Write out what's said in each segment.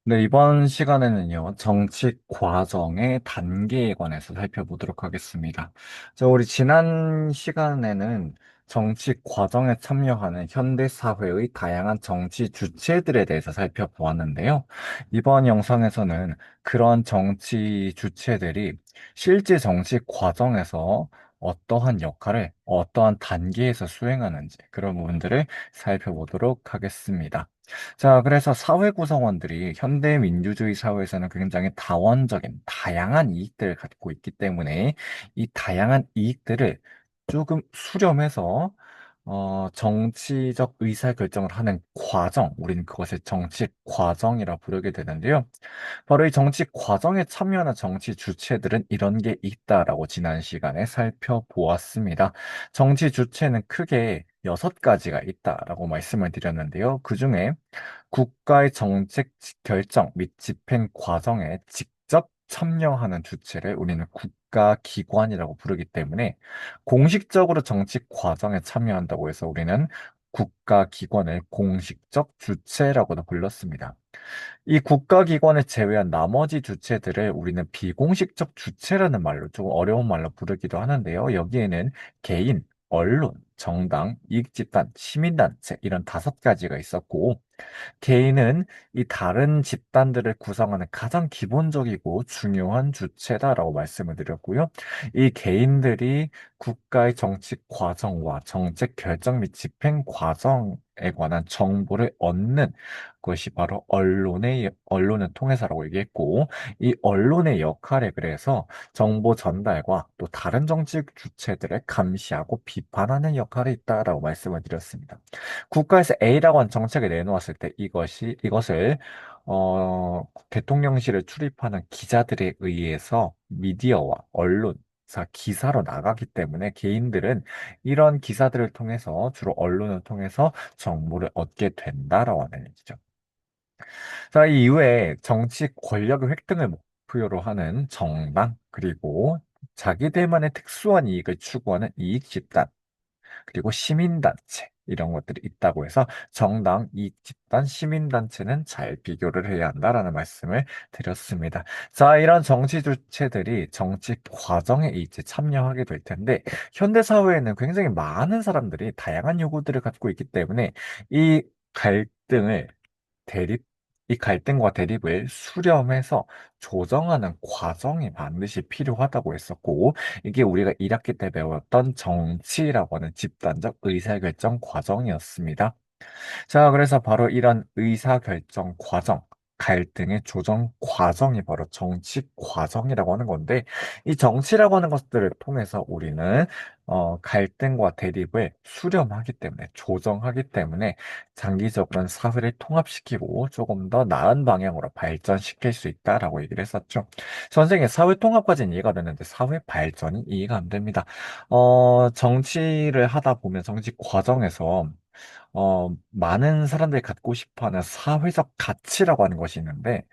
네, 이번 시간에는요, 정치 과정의 단계에 관해서 살펴보도록 하겠습니다. 우리 지난 시간에는 정치 과정에 참여하는 현대 사회의 다양한 정치 주체들에 대해서 살펴보았는데요. 이번 영상에서는 그런 정치 주체들이 실제 정치 과정에서 어떠한 역할을 어떠한 단계에서 수행하는지 그런 부분들을 살펴보도록 하겠습니다. 자, 그래서 사회 구성원들이 현대 민주주의 사회에서는 굉장히 다원적인 다양한 이익들을 갖고 있기 때문에 이 다양한 이익들을 조금 수렴해서 정치적 의사결정을 하는 과정, 우리는 그것을 정치 과정이라 부르게 되는데요. 바로 이 정치 과정에 참여하는 정치 주체들은 이런 게 있다라고 지난 시간에 살펴보았습니다. 정치 주체는 크게 6가지가 있다라고 말씀을 드렸는데요. 그중에 국가의 정책 결정 및 집행 과정에 직접 참여하는 주체를 우리는 국가기관이라고 부르기 때문에 공식적으로 정치 과정에 참여한다고 해서 우리는 국가기관을 공식적 주체라고도 불렀습니다. 이 국가기관을 제외한 나머지 주체들을 우리는 비공식적 주체라는 말로 조금 어려운 말로 부르기도 하는데요. 여기에는 개인, 언론, 정당, 이익집단, 시민단체 이런 5가지가 있었고 개인은 이 다른 집단들을 구성하는 가장 기본적이고 중요한 주체다라고 말씀을 드렸고요. 이 개인들이 국가의 정치 과정과 정책 결정 및 집행 과정에 관한 정보를 얻는 것이 바로 언론을 통해서라고 얘기했고, 이 언론의 역할에 그래서 정보 전달과 또 다른 정치 주체들을 감시하고 비판하는 역할이 있다라고 말씀을 드렸습니다. 국가에서 A라고 하는 정책을 내놓았을 때 이것을 대통령실을 출입하는 기자들에 의해서 미디어와 언론사 기사로 나가기 때문에 개인들은 이런 기사들을 통해서 주로 언론을 통해서 정보를 얻게 된다라고 하는 얘기죠. 자, 이 이후에 정치 권력의 획득을 목표로 하는 정당, 그리고 자기들만의 특수한 이익을 추구하는 이익 집단, 그리고 시민단체 이런 것들이 있다고 해서 정당, 이익집단, 시민단체는 잘 비교를 해야 한다라는 말씀을 드렸습니다. 자, 이런 정치 주체들이 정치 과정에 이제 참여하게 될 텐데 현대 사회에는 굉장히 많은 사람들이 다양한 요구들을 갖고 있기 때문에 이 갈등을 대립, 이 갈등과 대립을 수렴해서 조정하는 과정이 반드시 필요하다고 했었고, 이게 우리가 1학기 때 배웠던 정치라고 하는 집단적 의사결정 과정이었습니다. 자, 그래서 바로 이런 의사결정 과정, 갈등의 조정 과정이 바로 정치 과정이라고 하는 건데, 이 정치라고 하는 것들을 통해서 우리는 갈등과 대립을 수렴하기 때문에, 조정하기 때문에 장기적으로는 사회를 통합시키고 조금 더 나은 방향으로 발전시킬 수 있다라고 얘기를 했었죠. 선생님, 사회 통합까지는 이해가 되는데 사회 발전이 이해가 안 됩니다. 정치를 하다 보면 정치 과정에서 많은 사람들이 갖고 싶어 하는 사회적 가치라고 하는 것이 있는데,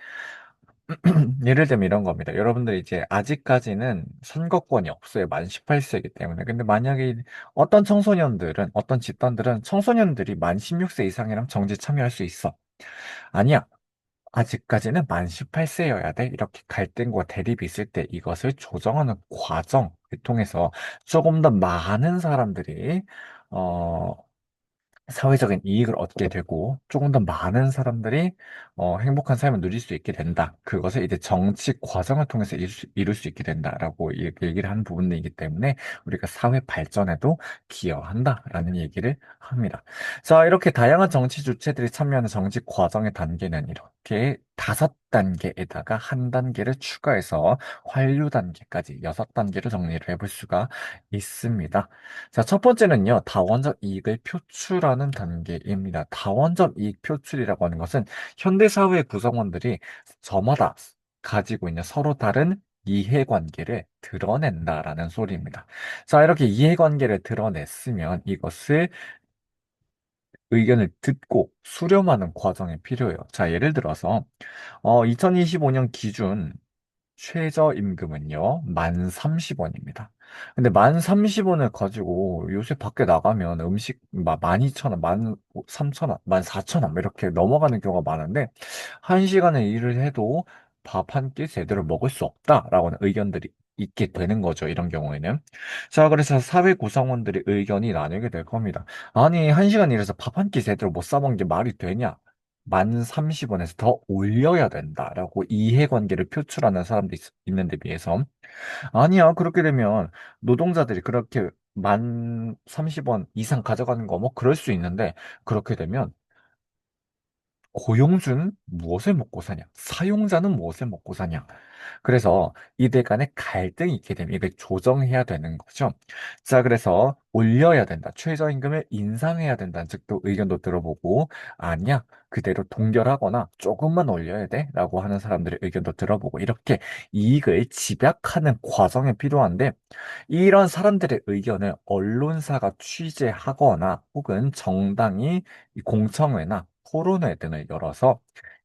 예를 들면 이런 겁니다. 여러분들 이제 아직까지는 선거권이 없어요. 만 18세이기 때문에. 근데 만약에 어떤 집단들은 청소년들이 만 16세 이상이라면 정치 참여할 수 있어. 아니야. 아직까지는 만 18세여야 돼. 이렇게 갈등과 대립이 있을 때 이것을 조정하는 과정을 통해서 조금 더 많은 사람들이, 어, 사회적인 이익을 얻게 되고 조금 더 많은 사람들이 행복한 삶을 누릴 수 있게 된다. 그것을 이제 정치 과정을 통해서 이룰 수 있게 된다라고 얘기를 하는 부분이기 때문에 우리가 사회 발전에도 기여한다라는 얘기를 합니다. 자, 이렇게 다양한 정치 주체들이 참여하는 정치 과정의 단계는 이렇게 5단계에다가 한 단계를 추가해서 환류 단계까지 6단계로 정리를 해볼 수가 있습니다. 자, 첫 번째는요, 다원적 이익을 표출하는 단계입니다. 다원적 이익 표출이라고 하는 것은 현대사회 구성원들이 저마다 가지고 있는 서로 다른 이해관계를 드러낸다라는 소리입니다. 자, 이렇게 이해관계를 드러냈으면 이것을 의견을 듣고 수렴하는 과정이 필요해요. 자, 예를 들어서 2025년 기준 최저임금은요, 만 30원입니다. 근데 만 30원을 가지고 요새 밖에 나가면 음식 12,000원, 만 3,000원, 만 4,000원 이렇게 넘어가는 경우가 많은데, 한 시간을 일을 해도 밥 한 끼 제대로 먹을 수 없다라고는 의견들이 있게 되는 거죠. 이런 경우에는. 자, 그래서 사회 구성원들의 의견이 나뉘게 될 겁니다. 아니, 한 시간 일해서 밥 한 끼 제대로 못 사 먹는 게 말이 되냐? 만 30원에서 더 올려야 된다라고 이해관계를 표출하는 사람도 있는데 비해서 아니야 그렇게 되면 노동자들이 그렇게 만 30원 이상 가져가는 거 뭐 그럴 수 있는데 그렇게 되면 고용주는 무엇을 먹고 사냐? 사용자는 무엇을 먹고 사냐? 그래서 이들 간에 갈등이 있게 되면 이걸 조정해야 되는 거죠. 자, 그래서 올려야 된다. 최저임금을 인상해야 된다는 측도 의견도 들어보고, 아니야. 그대로 동결하거나 조금만 올려야 돼. 라고 하는 사람들의 의견도 들어보고, 이렇게 이익을 집약하는 과정이 필요한데, 이런 사람들의 의견을 언론사가 취재하거나 혹은 정당이 이 공청회나 토론회 등을 열어서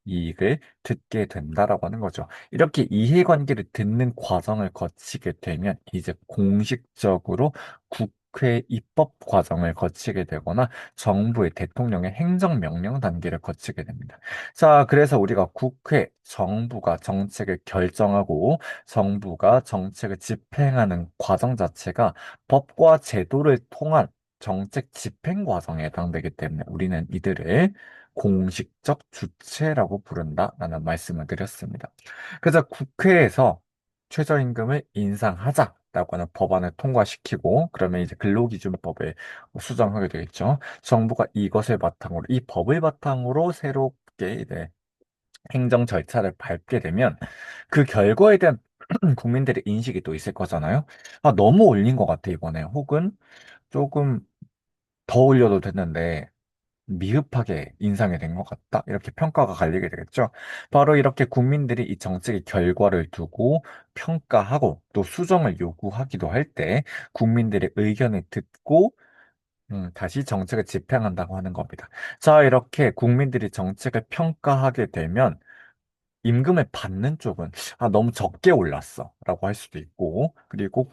이익을 듣게 된다라고 하는 거죠. 이렇게 이해관계를 듣는 과정을 거치게 되면 이제 공식적으로 국회 입법 과정을 거치게 되거나 정부의 대통령의 행정명령 단계를 거치게 됩니다. 자, 그래서 우리가 국회, 정부가 정책을 결정하고 정부가 정책을 집행하는 과정 자체가 법과 제도를 통한 정책 집행 과정에 해당되기 때문에 우리는 이들을 공식적 주체라고 부른다라는 말씀을 드렸습니다. 그래서 국회에서 최저임금을 인상하자라고 하는 법안을 통과시키고 그러면 이제 근로기준법을 수정하게 되겠죠. 정부가 이것을 바탕으로 이 법을 바탕으로 새롭게 이제 행정 절차를 밟게 되면 그 결과에 대한 국민들의 인식이 또 있을 거잖아요. 아, 너무 올린 것 같아, 이번에. 혹은 조금 더 올려도 됐는데 미흡하게 인상이 된 것 같다. 이렇게 평가가 갈리게 되겠죠. 바로 이렇게 국민들이 이 정책의 결과를 두고 평가하고 또 수정을 요구하기도 할 때 국민들의 의견을 듣고 다시 정책을 집행한다고 하는 겁니다. 자, 이렇게 국민들이 정책을 평가하게 되면 임금을 받는 쪽은 너무 적게 올랐어 라고 할 수도 있고 그리고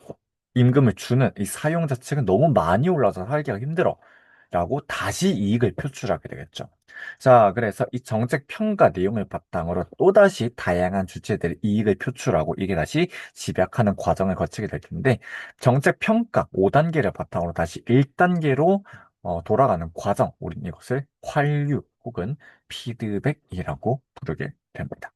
임금을 주는 이 사용자 측은 너무 많이 올라서 살기가 힘들어 라고 다시 이익을 표출하게 되겠죠. 자, 그래서 이 정책 평가 내용을 바탕으로 또다시 다양한 주체들의 이익을 표출하고 이게 다시 집약하는 과정을 거치게 될 텐데 정책 평가 5단계를 바탕으로 다시 1단계로 돌아가는 과정, 우리는 이것을 환류 혹은 피드백이라고 부르게 됩니다.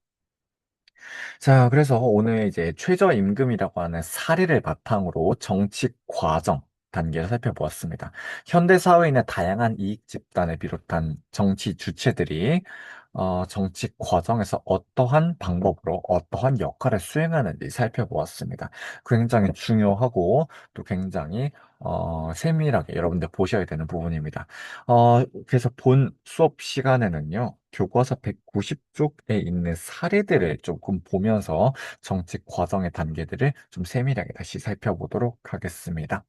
자, 그래서 오늘 이제 최저임금이라고 하는 사례를 바탕으로 정치 과정 단계를 살펴보았습니다. 현대 사회에 있는 다양한 이익 집단을 비롯한 정치 주체들이 정치 과정에서 어떠한 방법으로 어떠한 역할을 수행하는지 살펴보았습니다. 굉장히 중요하고 또 굉장히 세밀하게 여러분들 보셔야 되는 부분입니다. 그래서 본 수업 시간에는요, 교과서 190쪽에 있는 사례들을 조금 보면서 정책 과정의 단계들을 좀 세밀하게 다시 살펴보도록 하겠습니다.